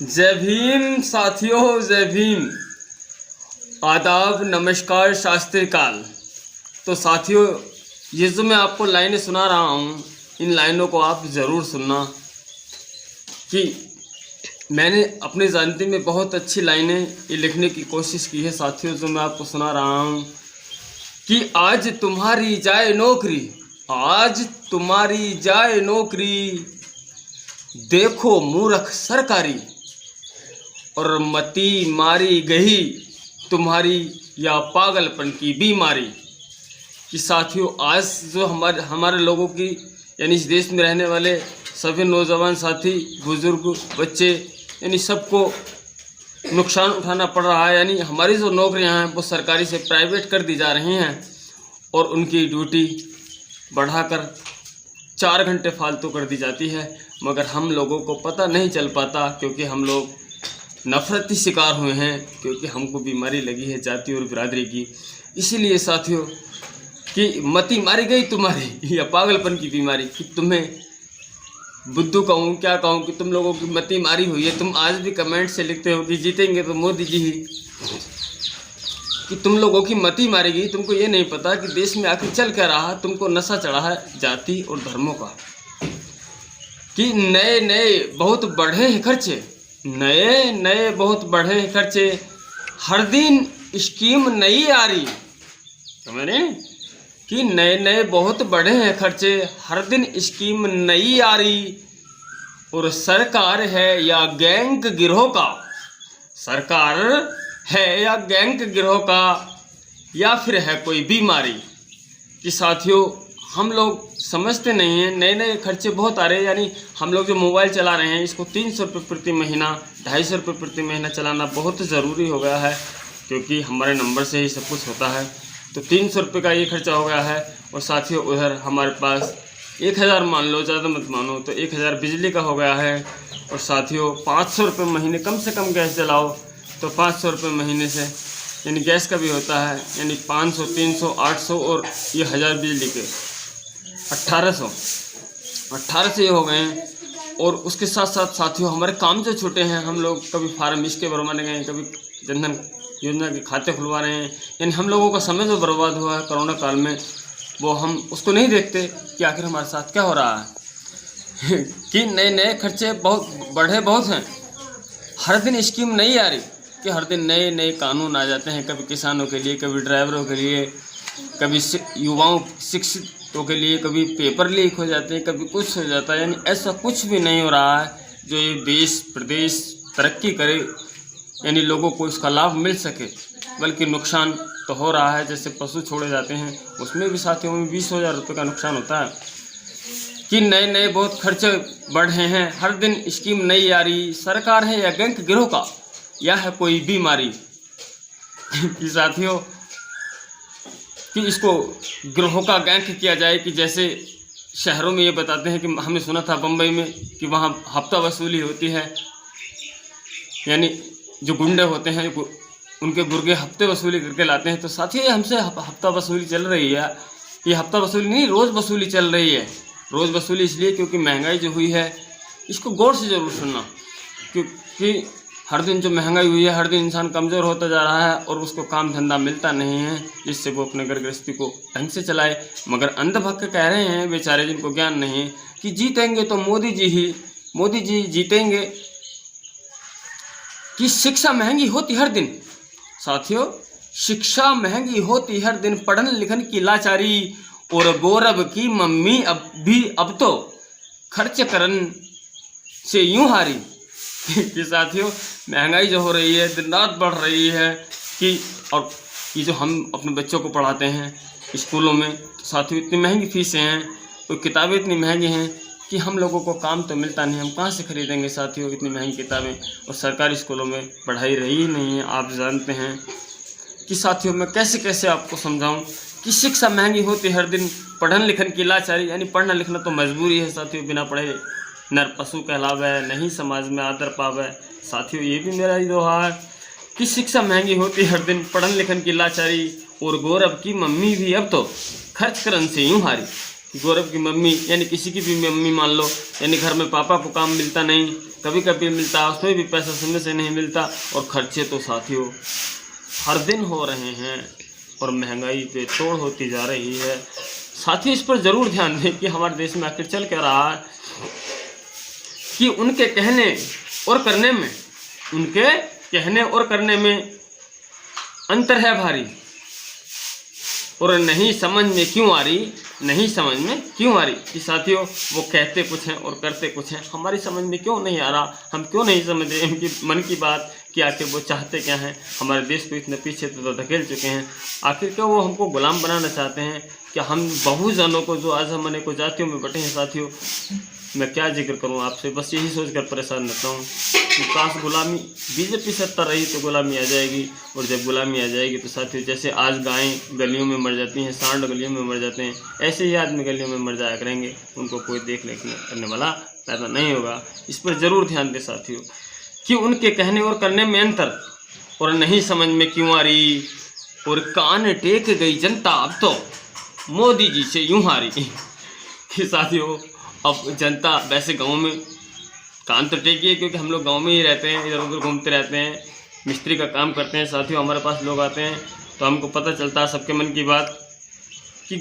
जय भीम साथियों, जय भीम। आदाब, नमस्कार, शास्त्री काल। तो साथियों, ये जो मैं आपको लाइनें सुना रहा हूँ, इन लाइनों को आप ज़रूर सुनना कि मैंने अपनी ज़िंदगी में बहुत अच्छी लाइनें ये लिखने की कोशिश की है। साथियों, जो मैं आपको सुना रहा हूँ कि आज तुम्हारी जाए नौकरी, आज तुम्हारी जाए नौकरी, देखो मूर्ख सरकारी, और मती मारी गई तुम्हारी या पागलपन की बीमारी। कि साथियों, आज जो हमारे लोगों की यानी इस देश में रहने वाले सभी नौजवान साथी, बुजुर्ग, बच्चे, यानी सबको नुकसान उठाना पड़ रहा है। यानी हमारी जो नौकरियां हैं वो सरकारी से प्राइवेट कर दी जा रही हैं और उनकी ड्यूटी बढ़ाकर 4 घंटे फालतू कर दी जाती है। मगर हम लोगों को पता नहीं चल पाता क्योंकि हम लोग नफरती शिकार हुए हैं, क्योंकि हमको बीमारी लगी है जाति और बिरादरी की। इसीलिए साथियों कि मती मारी गई तुम्हारी या पागलपन की बीमारी। कि तुम्हें बुद्धू कहूँ क्या कहूँ कि तुम लोगों की मती मारी हुई है। तुम आज भी कमेंट से लिखते हो कि जीतेंगे तो मोदी जी ही, कि तुम लोगों की मती मारी गई। तुमको ये नहीं पता कि देश में आखिर चल क्या रहा है। तुमको नशा चढ़ा है जाति और धर्मों का। कि नए नए बहुत बढ़े हैं खर्चे, नए नए बहुत बढ़े हैं खर्चे, हर दिन स्कीम नई आ रही। समझे कि नए नए बहुत बढ़े हैं खर्चे, हर दिन स्कीम नई आ रही। और सरकार है या गैंग गिरोह का, सरकार है या गैंग गिरोह का, या फिर है कोई बीमारी। कि साथियों, हम लोग समझते नहीं हैं, नए नए खर्चे बहुत आ रहे हैं। यानी हम लोग जो मोबाइल चला रहे हैं इसको 300 रुपये प्रति महीना, 250 रुपये प्रति महीना चलाना बहुत ज़रूरी हो गया है, क्योंकि हमारे नंबर से ही सब कुछ होता है। तो 300 रुपये का ये खर्चा हो गया है। और साथियों, उधर हमारे पास 1000 मान लो, ज़्यादा मत मानो, तो 1000 बिजली का हो गया है। और साथियों, 500 रुपये महीने कम से कम गैस जलाओ तो 500 रुपये महीने से यानी गैस का भी होता है। यानी 500, 300, 800 और ये 1000 बिजली के 1800 ये हो गए हैं। और उसके साथ साथ साथियों, हमारे काम जो छोटे हैं, हम लोग कभी फार्म इसके भरवाने गए, कभी जनधन योजना के खाते खुलवा रहे हैं। यानी हम लोगों का समय जो बर्बाद हुआ है कोरोना काल में, वो हम उसको नहीं देखते कि आखिर हमारे साथ क्या हो रहा है। कि नए नए खर्चे बहुत बढ़े बहुत हैं, हर दिन स्कीम नई आ रही, कि हर दिन नए नए कानून आ जाते हैं। कभी किसानों के लिए, कभी ड्राइवरों के लिए, कभी युवाओं शिक्षितों के लिए, कभी पेपर लीक हो जाते हैं, कभी कुछ हो जाता है। यानी ऐसा कुछ भी नहीं हो रहा है जो ये देश प्रदेश तरक्की करे, यानी लोगों को इसका लाभ मिल सके, बल्कि नुकसान तो हो रहा है। जैसे पशु छोड़े जाते हैं उसमें भी साथियों में 20,000 रुपये का नुकसान होता है। कि नए नए बहुत खर्चे बढ़े हैं, हर दिन स्कीम नई आ रही, सरकार है या गैंग गिरोह का, या है कोई बीमारी। कि साथियों कि इसको गिरोह का गैंग किया जाए। कि जैसे शहरों में ये बताते हैं कि हमने सुना था बम्बई में कि वहाँ हफ्ता वसूली होती है। यानी जो गुंडे होते हैं उनके गुर्गे हफ्ते वसूली करके लाते हैं। तो साथियों, हमसे हफ्ता वसूली चल रही है। ये हफ्ता वसूली नहीं, रोज़ वसूली चल रही है। रोज़ वसूली इसलिए क्योंकि महंगाई जो हुई है, इसको गौर से ज़रूर सुनना। क्योंकि हर दिन जो महंगाई हुई है, हर दिन इंसान कमज़ोर होता जा रहा है और उसको काम धंधा मिलता नहीं है जिससे वो अपने घर गृहस्थी को ढंग से चलाए। मगर अंध भक्त कह रहे हैं बेचारे, जिनको ज्ञान नहीं है, कि जीतेंगे तो मोदी जी ही, मोदी जी जीतेंगे। कि शिक्षा महंगी होती हर दिन। साथियों, शिक्षा महंगी होती हर दिन, पढ़न लिखन की लाचारी, और गौरव की मम्मी अब तो खर्च करन से यूं हारी। कि साथियों, महंगाई जो हो रही है दिन रात बढ़ रही है। कि और ये जो हम अपने बच्चों को पढ़ाते हैं स्कूलों में, तो साथियों इतनी महंगी फीसें हैं, तो किताबें इतनी महंगी हैं कि हम लोगों को काम तो मिलता नहीं। हम कहाँ से खरीदेंगे साथियों इतनी महंगी किताबें। और सरकारी स्कूलों में पढ़ाई रही ही नहीं है, आप जानते हैं। कि साथियों, मैं कैसे कैसे आपको समझाऊं कि शिक्षा महंगी होती हर दिन, पढ़न लिखन की लाचारी। यानी पढ़ना लिखना तो मजबूरी है साथियों, बिना पढ़े नर पशु कहलावे, नहीं समाज में आदर पावे। साथियों, ये भी मेरा ही दोहा है कि शिक्षा महंगी होती हर दिन, पढ़न लिखन की लाचारी, और गौरव की मम्मी भी अब तो खर्च करन से यूं हारी। गौरव की मम्मी यानी किसी की भी मम्मी मान लो, यानी घर में पापा को काम मिलता नहीं, कभी कभी मिलता है, उसमें भी पैसा समय से नहीं मिलता। और खर्चे तो साथियों हर दिन हो रहे हैं और महंगाई पे तोड़ होती जा रही है। साथियों इस पर ज़रूर ध्यान दें कि हमारे देश में आखिर चल क्या रहा है, कि उनके कहने और करने में अंतर है भारी। और नहीं समझ में क्यों आ रही कि साथियों वो कहते कुछ हैं और करते कुछ हैं। हमारी समझ में क्यों नहीं आ रहा, हम क्यों नहीं समझ रहे उनकी मन की बात कि आखिर वो चाहते क्या हैं। हमारे देश को इतने पीछे तो धकेल चुके हैं, आखिर क्या वो हमको गुलाम बनाना चाहते हैं क्या। हम बहुजनों को जो आज हम अनेकों जातियों में बटे हैं साथियों, मैं क्या जिक्र करूं आपसे, बस यही सोचकर परेशान रहता हूं कि काश गुलामी बीजेपी सत्ता रही तो गुलामी आ जाएगी। और जब गुलामी आ जाएगी तो साथियों जैसे आज गायें गलियों में मर जाती हैं, सांड गलियों में मर जाते हैं, ऐसे ही आदमी गलियों में मर जाया करेंगे, उनको कोई देखने करने वाला पैदा नहीं होगा। इस पर ज़रूर ध्यान दें साथियों कि उनके कहने और करने में अंतर और नहीं समझ में क्यों आ रही। और कान टेक गई जनता अब तो मोदी जी से यूं हारी कि साथियों अब जनता वैसे गाँव में कान तो टेकी है, क्योंकि हम लोग गांव में ही रहते हैं, इधर उधर घूमते रहते हैं, मिस्त्री का काम करते हैं साथियों। हमारे पास लोग आते हैं तो हमको पता चलता है सबके मन की बात कि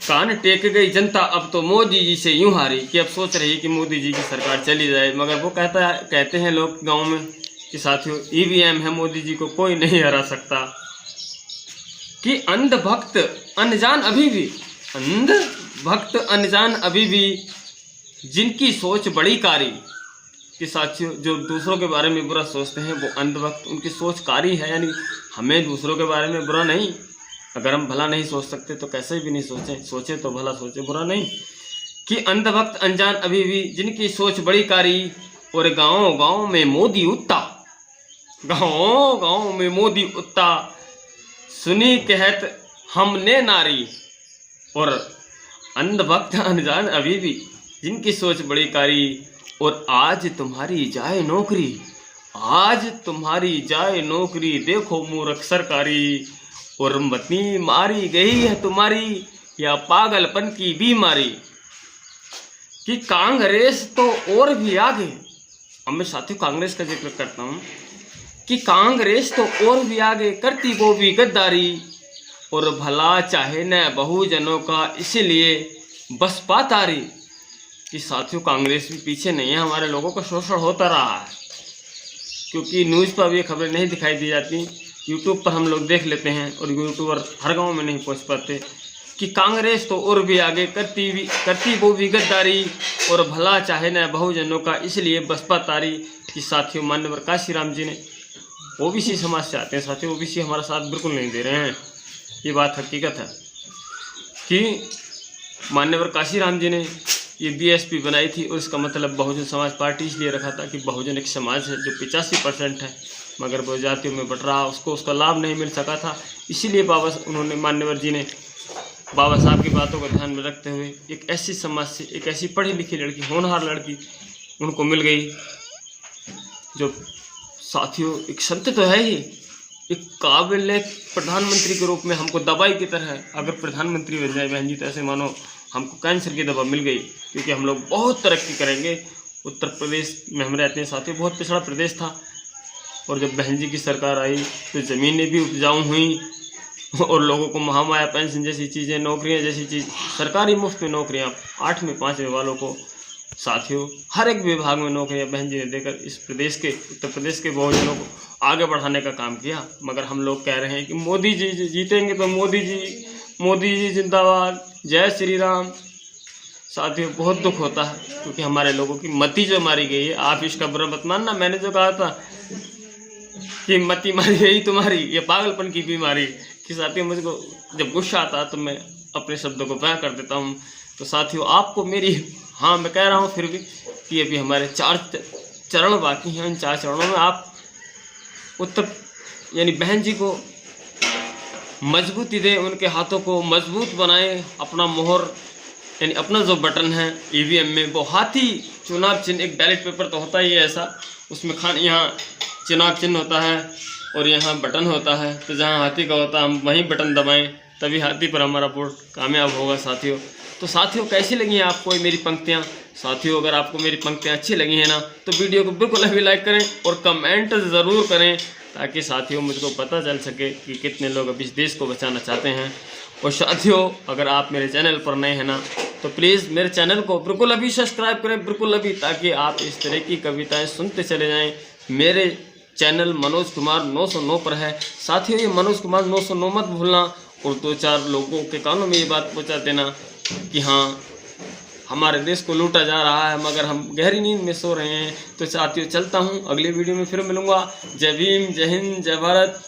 कान टेक गई जनता अब तो मोदी जी से यूं हारी, कि अब सोच रही कि मोदी जी की सरकार चली जाए। मगर वो कहते हैं लोग गाँव में कि साथियों ईवीएम है, मोदी जी को कोई नहीं हरा सकता। कि अंधभक्त अनजान अभी भी जिनकी सोच बड़ी कारी, कि साथियों जो दूसरों के बारे में बुरा सोचते हैं वो अंधभक्त, उनकी सोच कारी है। यानी हमें दूसरों के बारे में बुरा नहीं, अगर हम भला नहीं सोच सकते तो कैसे भी नहीं सोचें तो भला सोचें, बुरा नहीं। कि अंधभक्त अनजान अभी भी जिनकी सोच बड़ी कारी, और गाँव में मोदी उत्ता सुनी कहत हमने नारी। और अंधभक्त अनजान अभी भी जिनकी सोच बड़ी कारी, और आज तुम्हारी जाए नौकरी देखो मूर्ख सरकारी। और मती मारी गई है तुम्हारी या पागलपन की बीमारी। कि कांग्रेस तो और भी आगे, अब मैं साथियों कांग्रेस का जिक्र करता हूँ, कि कांग्रेस तो और भी आगे करती वो भी गद्दारी। और भला चाहे न बहुजनों का इसलिए बसपा तारी। कि साथियों कांग्रेस भी पीछे नहीं है, हमारे लोगों का शोषण होता रहा है, क्योंकि न्यूज़ पर ये खबरें नहीं दिखाई दी जाती, यूट्यूब पर हम लोग देख लेते हैं और यूट्यूबर हर गांव में नहीं पहुंच पाते। कि कांग्रेस तो और भी आगे करती वो भी गद्दारी। और भला चाहे न बहुजनों का इसलिए बसपा तारी। कि साथियों मान्यवर काशीराम जी ने ओबीसी समाज से आते हैं साथियों, ओबीसी हमारा साथ बिल्कुल नहीं दे रहे हैं, ये बात हकीकत है। कि मान्यवर काशीराम जी ने ये बीएसपी बनाई थी, और इसका मतलब बहुजन समाज पार्टी इसलिए रखा था कि बहुजन एक समाज है जो 85% है, मगर वो जातियों में बट रहा, उसका लाभ नहीं मिल सका था। इसीलिए उन्होंने मान्यवर जी ने बाबा साहब की बातों को ध्यान में रखते हुए एक ऐसी समाज से एक ऐसी पढ़ी लिखी लड़की, होनहार लड़की उनको मिल गई, जो साथियों एक संत तो है ही, एक काबिल प्रधानमंत्री के रूप में हमको दवाई की तरह अगर प्रधानमंत्री बन जाए बहन जी, तो ऐसे मानो हमको कैंसर की दवा मिल गई, क्योंकि हम लोग बहुत तरक्की करेंगे। उत्तर प्रदेश में हम रहते हैं साथियों, बहुत पिछड़ा प्रदेश था, और जब बहन जी की सरकार आई तो ज़मीनें भी उपजाऊ हुई, और लोगों को महामाया पेंशन जैसी चीज़ें, नौकरियां जैसी चीज़, सरकारी मुफ्त में नौकरियां 8वें 5वें वालों को साथियों हर एक विभाग में नौकरियां बहन जी ने देकर इस प्रदेश के, उत्तर प्रदेश के बहुजनों को आगे बढ़ाने का काम किया। मगर हम लोग कह रहे हैं कि मोदी जी जीतेंगे तो मोदी जी जिंदाबाद, जय श्री राम। साथियों बहुत दुख होता है, क्योंकि हमारे लोगों की मति जो मारी गई है, आप इसका बुरा मत मानना, मैंने जो कहा था कि मति मारी गई तुम्हारी, ये पागलपन की बीमारी। कि साथियों मुझको जब गुस्सा आता है तो मैं अपने शब्दों को बयां कर देता हूँ। तो साथियों आपको मेरी, हाँ मैं कह रहा हूँ फिर भी, कि अभी हमारे 4 चरण बाकी हैं, उन 4 चरणों में आप यानी बहन जी को मजबूती दें, उनके हाथों को मजबूत बनाएं, अपना मोहर यानी अपना जो बटन है ईवीएम में, वो हाथी चुनाव चिन्ह, एक बैलेट पेपर तो होता ही है ऐसा, उसमें यहाँ चुनाव चिन्ह होता है और यहाँ बटन होता है, तो जहाँ हाथी का होता है हम वहीं बटन दबाएं, तभी हाथी पर हमारा वोट कामयाब होगा साथियों। तो साथियों कैसी लगी आपको ये मेरी पंक्तियाँ? साथियों अगर आपको मेरी पंक्तियाँ अच्छी लगी हैं ना तो वीडियो को बिल्कुल अभी लाइक करें और कमेंट ज़रूर करें, ताकि साथियों मुझको पता चल सके कि कितने लोग अभी इस देश को बचाना चाहते हैं। और साथियों अगर आप मेरे चैनल पर नए हैं ना तो प्लीज़ मेरे चैनल को बिल्कुल अभी सब्सक्राइब करें, बिल्कुल अभी, ताकि आप इस तरह की कविताएँ सुनते चले जाएँ। मेरे चैनल मनोज कुमार 909 पर है। साथियों ये मनोज कुमार 909 मत भूलना, और 2-4 लोगों के कानों में ये बात पहुँचा देना कि हाँ हमारे देश को लूटा जा रहा है मगर हम गहरी नींद में सो रहे हैं। तो साथियों चलता हूँ, अगली वीडियो में फिर मिलूँगा। जय भीम, जय हिंद, जय भारत।